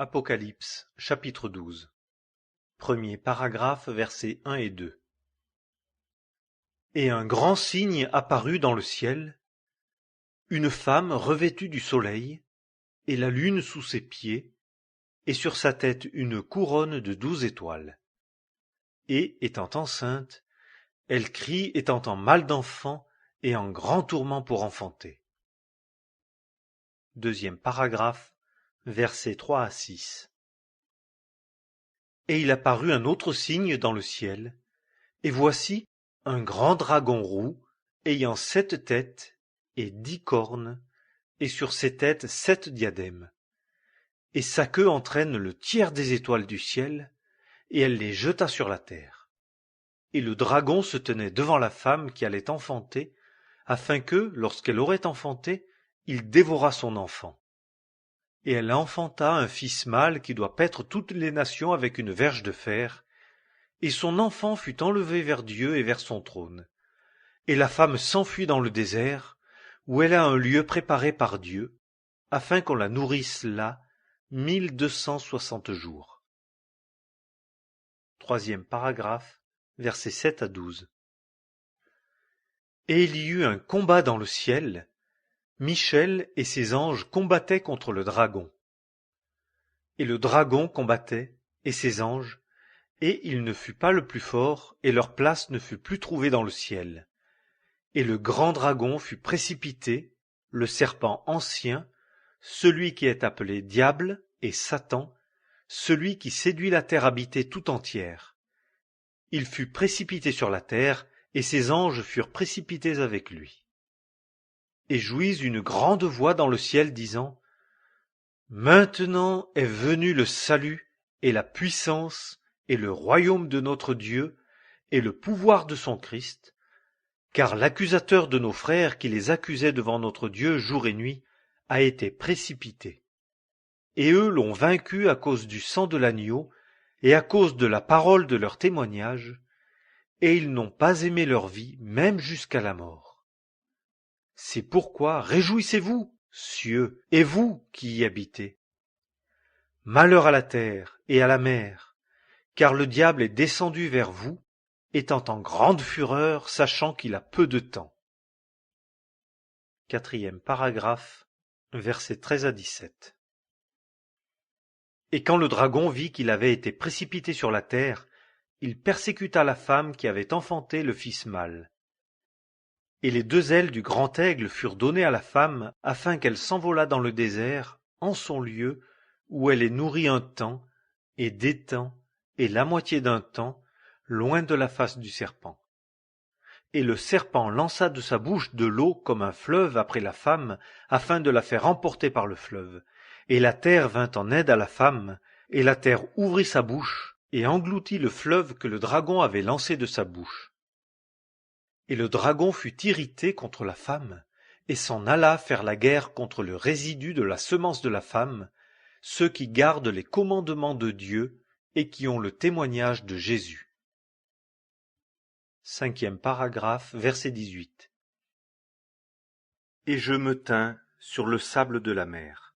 Apocalypse, chapitre 12. Premier paragraphe, versets 1 et 2. Et un grand signe apparut dans le ciel, une femme revêtue du soleil, et la lune sous ses pieds, et sur sa tête une couronne de 12 étoiles. Et, étant enceinte, elle crie étant en mal d'enfant et en grand tourment pour enfanter. Deuxième paragraphe, versets 3 à 6. Et il apparut un autre signe dans le ciel, et voici un grand dragon roux, ayant 7 têtes et 10 cornes, et sur ses têtes 7 diadèmes. Et sa queue entraîne le tiers des étoiles du ciel, et elle les jeta sur la terre. Et le dragon se tenait devant la femme qui allait enfanter, afin que, lorsqu'elle aurait enfanté, il dévorât son enfant. Et elle enfanta un fils mâle qui doit paître toutes les nations avec une verge de fer, et son enfant fut enlevé vers Dieu et vers son trône. Et la femme s'enfuit dans le désert, où elle a un lieu préparé par Dieu, afin qu'on la nourrisse là 1260 jours. Troisième paragraphe, versets 7 à 12. Et il y eut un combat dans le ciel. Michel et ses anges combattaient contre le dragon. Et le dragon combattait, et ses anges, et il ne fut pas le plus fort, et leur place ne fut plus trouvée dans le ciel. Et le grand dragon fut précipité, le serpent ancien, celui qui est appelé Diable et Satan, celui qui séduit la terre habitée tout entière. Il fut précipité sur la terre, et ses anges furent précipités avec lui. Et jouit une grande voix dans le ciel disant : Maintenant est venu le salut et la puissance et le royaume de notre Dieu et le pouvoir de son Christ, car l'accusateur de nos frères qui les accusait devant notre Dieu jour et nuit a été précipité. Et eux l'ont vaincu à cause du sang de l'agneau et à cause de la parole de leur témoignage, et ils n'ont pas aimé leur vie même jusqu'à la mort. C'est pourquoi réjouissez-vous, cieux, et vous qui y habitez. Malheur à la terre et à la mer, car le diable est descendu vers vous, étant en grande fureur, sachant qu'il a peu de temps. Quatrième paragraphe, versets 13 à 17. Et quand le dragon vit qu'il avait été précipité sur la terre, il persécuta la femme qui avait enfanté le fils mâle. Et les 2 ailes du grand aigle furent données à la femme, afin qu'elle s'envolât dans le désert, en son lieu, où elle est nourrie un temps, et des temps, et la moitié d'un temps, loin de la face du serpent. Et le serpent lança de sa bouche de l'eau comme un fleuve après la femme, afin de la faire emporter par le fleuve. Et la terre vint en aide à la femme, et la terre ouvrit sa bouche, et engloutit le fleuve que le dragon avait lancé de sa bouche. Et le dragon fut irrité contre la femme, et s'en alla faire la guerre contre le résidu de la semence de la femme, ceux qui gardent les commandements de Dieu et qui ont le témoignage de Jésus. Cinquième paragraphe, verset 18. Et je me tins sur le sable de la mer.